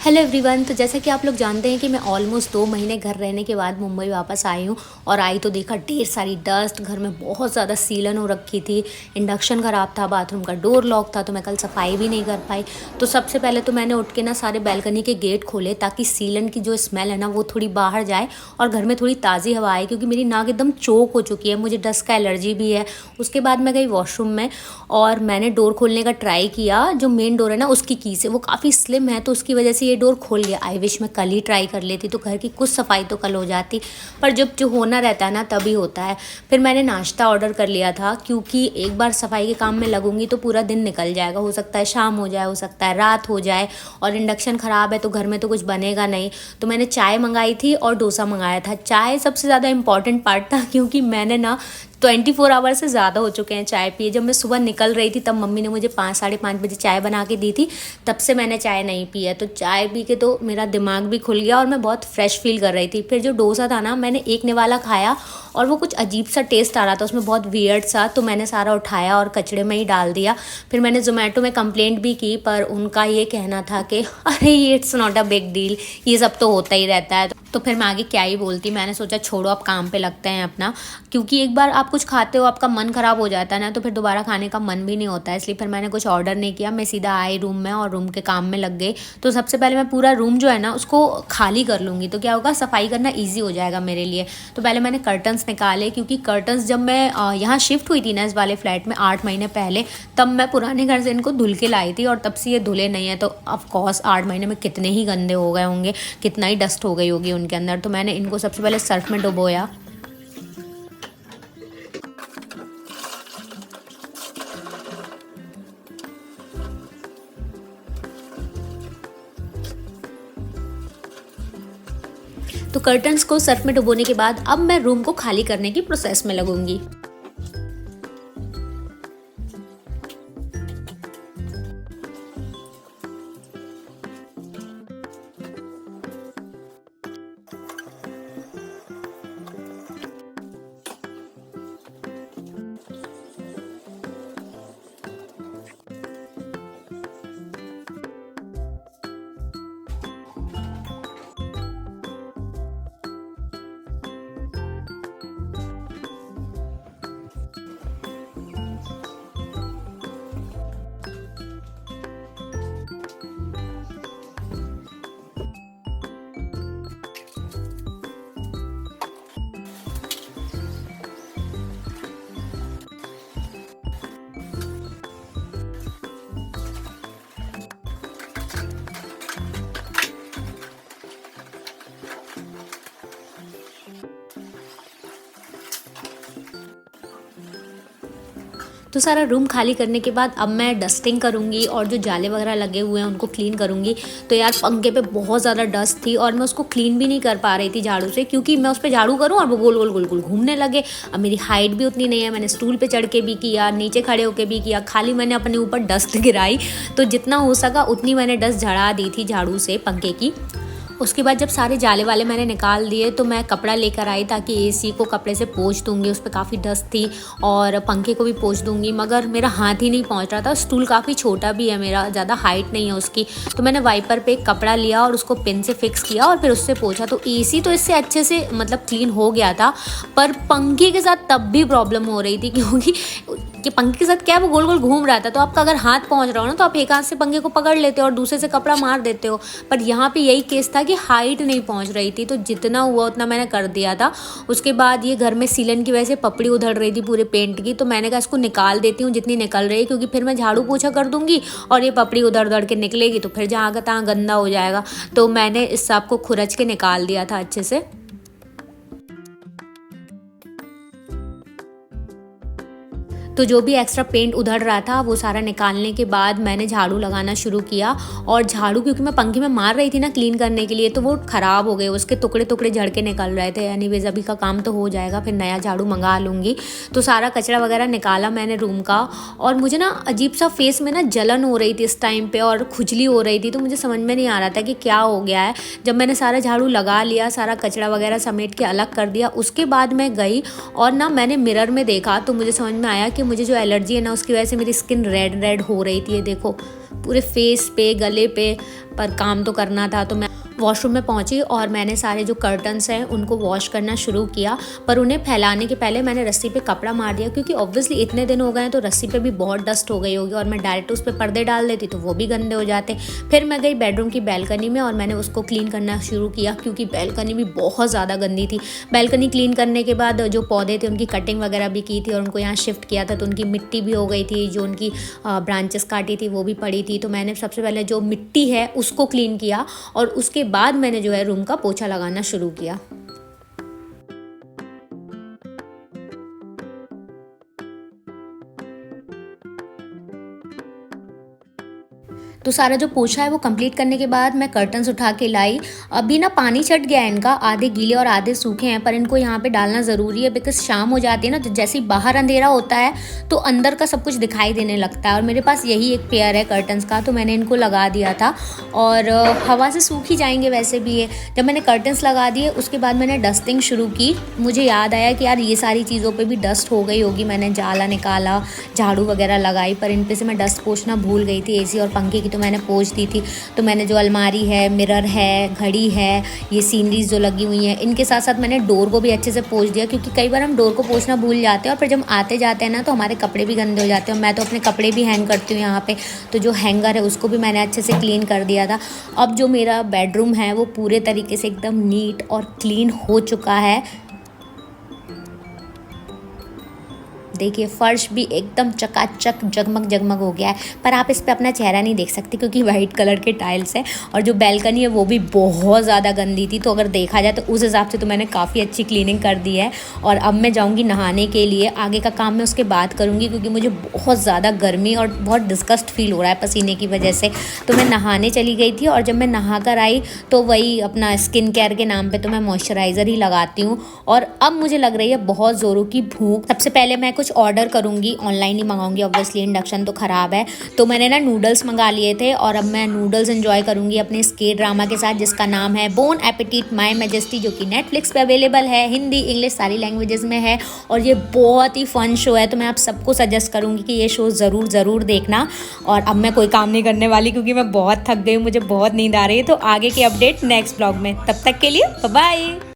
Hello everyone. तो जैसा कि आप लोग जानते हैं कि मैं ऑलमोस्ट 2 महीने घर रहने के बाद मुंबई वापस आई हूँ और आई तो देखा ढेर सारी डस्ट, घर में बहुत ज़्यादा सीलन हो रखी थी, इंडक्शन ख़राब था, बाथरूम का डोर लॉक था, तो मैं कल सफाई भी नहीं कर पाई। तो सबसे पहले तो मैंने उठ के ना सारे बैल्कनी के गेट खोले ताकि सीलन की जो स्मेल है ना वो थोड़ी बाहर जाए और घर में थोड़ी ताज़ी हवा आए, क्योंकि मेरी नाक एकदम चोक हो चुकी है, मुझे डस्ट का एलर्जी भी है। उसके बाद मैं गई वॉशरूम में और मैंने डोर खोलने का ट्राई किया। जो मेन डोर है ना उसकी की से वो काफ़ी स्लिम है, तो उसकी वजह से ये डोर खोल गया। आई विश मैं कल ही ट्राई कर लेती तो घर की कुछ सफाई तो कल हो जाती, पर जब जो होना रहता है ना तभी होता है। फिर मैंने नाश्ता ऑर्डर कर लिया था, क्योंकि एक बार सफाई के काम में लगूंगी तो पूरा दिन निकल जाएगा। हो सकता है शाम हो जाए, हो सकता है रात हो जाए, और इंडक्शन ख़राब है तो घर में तो कुछ बनेगा नहीं। तो मैंने चाय मंगाई थी और डोसा मंगाया था। चाय सबसे ज़्यादा इंपॉर्टेंट पार्ट था, क्योंकि मैंने ना 24 आवर से ज़्यादा हो चुके हैं चाय पिए। जब मैं सुबह निकल रही थी तब मम्मी ने मुझे 5-5:30 बजे चाय बना के दी थी, तब से मैंने चाय नहीं पी है। तो चाय पी के तो मेरा दिमाग भी खुल गया और मैं बहुत फ्रेश फील कर रही थी। फिर जो डोसा था ना, मैंने एक निवाला खाया और वो कुछ अजीब सा टेस्ट आ रहा था उसमें, बहुत वियर्ड सा, तो मैंने सारा उठाया और कचड़े में ही डाल दिया। फिर मैंने जोमेटो में कंप्लेंट भी की, पर उनका ये कहना था कि अरे ये it's not a big deal, ये सब तो होता ही रहता है। तो फिर मैं आगे क्या ही बोलती। मैंने सोचा छोड़ो, अब काम पे लगते हैं अपना, क्योंकि एक बार आप कुछ खाते हो आपका मन ख़राब हो जाता है ना, तो फिर दोबारा खाने का मन भी नहीं होता है। इसलिए फिर मैंने कुछ ऑर्डर नहीं किया, मैं सीधा आई रूम में और रूम के काम में लग गई। तो सबसे पहले मैं पूरा रूम जो है ना उसको खाली कर लूँगी, तो क्या होगा, सफाई करना ईजी हो जाएगा मेरे लिए। तो पहले मैंने कर्टन्स निकाले, क्योंकि कर्टन्स जब मैं यहाँ शिफ्ट हुई थी ना इस वाले फ्लैट में 8 महीने पहले, तब मैं पुराने घर से इनको धुल के लाई थी और तब से ये धुले नहीं है। तो ऑफकोर्स 8 महीने में कितने ही गंदे हो गए होंगे, कितना ही डस्ट हो गई होगी उनके अंदर। तो मैंने इनको सबसे पहले सर्फ में डुबोया। तो कर्टन्स को सर्फ में डुबोने के बाद अब मैं रूम को खाली करने की प्रोसेस में लगूंगी। तो सारा रूम खाली करने के बाद अब मैं डस्टिंग करूँगी और जो जाले वगैरह लगे हुए हैं उनको क्लीन करूँगी। तो यार पंखे पे बहुत ज़्यादा डस्ट थी और मैं उसको क्लीन भी नहीं कर पा रही थी झाड़ू से, क्योंकि मैं उस पर झाड़ू करूँ और वो गोल गोल गोल गोल घूमने लगे। अब मेरी हाइट भी उतनी नहीं है, मैंने स्टूल पे चढ़ के भी किया, नीचे खड़े होके भी किया, खाली मैंने अपने ऊपर डस्ट गिराई। तो जितना हो सका उतनी मैंने डस्ट झड़ा दी थी झाड़ू से पंखे की। उसके बाद जब सारे जाले वाले मैंने निकाल दिए तो मैं कपड़ा लेकर आई ताकि एसी को कपड़े से पोंछ दूंगी, उस पर काफ़ी डस्ट थी, और पंखे को भी पोंछ दूंगी। मगर मेरा हाथ ही नहीं पहुंच रहा था, स्टूल काफ़ी छोटा भी है मेरा, ज़्यादा हाइट नहीं है उसकी। तो मैंने वाइपर पे एक कपड़ा लिया और उसको पिन से फिक्स किया और फिर उससे पोंछा। तो एसी तो इससे अच्छे से मतलब क्लीन हो गया था, पर पंखे के साथ तब भी प्रॉब्लम हो रही थी, क्योंकि कि पंखे के साथ क्या है वो गोल गोल घूम रहा था। तो आपका अगर हाथ पहुंच रहा हो ना तो आप एक हाथ से पंखे को पकड़ लेते हो और दूसरे से कपड़ा मार देते हो, पर यहाँ पे यही केस था कि हाइट नहीं पहुंच रही थी। तो जितना हुआ उतना मैंने कर दिया था। उसके बाद ये घर में सीलन की वजह से पपड़ी उधड़ रही थी पूरे पेंट की, तो मैंने कहा इसको निकाल देती हूँ जितनी निकल रही है, क्योंकि फिर मैं झाड़ू पोछा कर दूंगी और ये पपड़ी उधड़ उधड़ के निकलेगी तो फिर जहाँ का तहाँ गंदा हो जाएगा। तो मैंने इस सब को खुरच के निकाल दिया था अच्छे से। तो जो भी एक्स्ट्रा पेंट उधड़ रहा था वो सारा निकालने के बाद मैंने झाड़ू लगाना शुरू किया। और झाड़ू क्योंकि मैं पंखे में मार रही थी ना क्लीन करने के लिए, तो वो ख़राब हो गए, उसके टुकड़े टुकड़े झड़ के निकल रहे थे। एनीवेज अभी का काम तो हो जाएगा, फिर नया झाड़ू मंगा लूँगी। तो सारा कचरा वगैरह निकाला मैंने रूम का, और मुझे ना अजीब सा फेस में ना जलन हो रही थी इस टाइम पर और खुजली हो रही थी। तो मुझे समझ में नहीं आ रहा था कि क्या हो गया है। जब मैंने सारा झाड़ू लगा लिया, सारा कचरा वगैरह समेट के अलग कर दिया, उसके बाद मैं गई और ना मैंने मिरर में देखा तो मुझे समझ में आया कि कि मुझे जो एलर्जी है ना उसकी वजह से मेरी स्किन रेड रेड हो रही थी। ये देखो पूरे फेस पे, गले पे, पर काम तो करना था तो मैं वॉशरूम में पहुंची और मैंने सारे जो कर्टन्स हैं उनको वॉश करना शुरू किया। पर उन्हें फैलाने के पहले मैंने रस्सी पे कपड़ा मार दिया, क्योंकि ऑब्वियसली इतने दिन हो गए हैं तो रस्सी पे भी बहुत डस्ट हो गई होगी और मैं डायरेक्ट उस पर पर्दे डाल देती तो वो भी गंदे हो जाते। फिर मैं गई बेडरूम की बैल्कनी में और मैंने उसको क्लीन करना शुरू किया, क्योंकि बैल्कनी भी बहुत ज़्यादा गंदी थी। बैल्कनी क्लीन करने के बाद जो पौधे थे उनकी कटिंग वगैरह भी की थी और उनको यहाँ शिफ्ट किया था तो उनकी मिट्टी भी हो गई थी, जो उनकी ब्रांचेस काटी थी वो भी पड़ी थी। तो मैंने सबसे पहले जो मिट्टी है उसको क्लीन किया और उसके बाद मैंने जो है रूम का पोछा लगाना शुरू किया। तो सारा जो पोछा है वो कंप्लीट करने के बाद मैं कर्टन्स उठा के लाई। अभी ना पानी छट गया है इनका, आधे गीले और आधे सूखे हैं, पर इनको यहाँ पे डालना ज़रूरी है बिकॉज शाम हो जाती है ना, तो जैसे ही बाहर अंधेरा होता है तो अंदर का सब कुछ दिखाई देने लगता है। और मेरे पास यही एक पेयर है कर्टन्स का, तो मैंने इनको लगा दिया था और हवा से सूख ही जाएंगे वैसे भी ये। जब मैंने कर्टन्स लगा दिए उसके बाद मैंने डस्टिंग शुरू की। मुझे याद आया कि यार ये सारी चीज़ों पर भी डस्ट हो गई होगी, मैंने जाला निकाला, झाड़ू वगैरह लगाई, पर इन पे से मैं डस्ट पोछना भूल गई थी। AC और पंखे की तो मैंने पोंछ दी थी। तो मैंने जो अलमारी है, मिरर है, घड़ी है, ये सीनरीज जो लगी हुई हैं, इनके साथ साथ मैंने डोर को भी अच्छे से पोंछ दिया, क्योंकि कई बार हम डोर को पोंछना भूल जाते हैं और फिर जब आते जाते हैं ना तो हमारे कपड़े भी गंदे हो जाते हैं। मैं तो अपने कपड़े भी हैंग करती हूँ यहाँ पे, तो जो हैंगर है उसको भी मैंने अच्छे से क्लीन कर दिया था। अब जो मेरा बेडरूम है वो पूरे तरीके से एकदम नीट और क्लीन हो चुका है। देखिए फर्श भी एकदम चकाचक जगमग जगमग हो गया है, पर आप इस पे अपना चेहरा नहीं देख सकते क्योंकि वाइट कलर के टाइल्स है। और जो बैल्कनी है वो भी बहुत ज़्यादा गंदी थी, तो अगर देखा जाए तो उस हिसाब से तो मैंने काफ़ी अच्छी क्लीनिंग कर दी है। और अब मैं जाऊँगी नहाने के लिए, आगे का काम मैं उसके बाद करूँगी क्योंकि मुझे बहुत ज़्यादा गर्मी और बहुत डिस्गस्ट फील हो रहा है पसीने की वजह से। तो मैं नहाने चली गई थी और जब मैं नहा कर आई तो वही अपना स्किन केयर के नाम पर तो मैं मॉइस्चराइज़र ही लगाती हूँ। और अब मुझे लग रही है बहुत ज़ोरों की भूख। सबसे पहले मैं कुछ ऑर्डर करूंगी, ऑनलाइन ही मंगाऊंगी, ऑब्वियसली इंडक्शन तो ख़राब है। तो मैंने ना नूडल्स मंगा लिए थे और अब मैं नूडल्स एंजॉय करूंगी अपने इस के ड्रामा के साथ जिसका नाम है बोन एपेटिट माय मैजेस्टी, जो कि नेटफ्लिक्स पे अवेलेबल है। हिंदी, इंग्लिश सारी लैंग्वेजेस में है और ये बहुत ही फन शो है। तो मैं आप सबको सजेस्ट करूंगी कि ये शो ज़रूर देखना। और अब मैं कोई काम नहीं करने वाली क्योंकि मैं बहुत थक गई हूँ, मुझे बहुत नींद आ रही है। तो आगे की अपडेट नेक्स्ट ब्लॉग में, तब तक के लिए बाय बाय।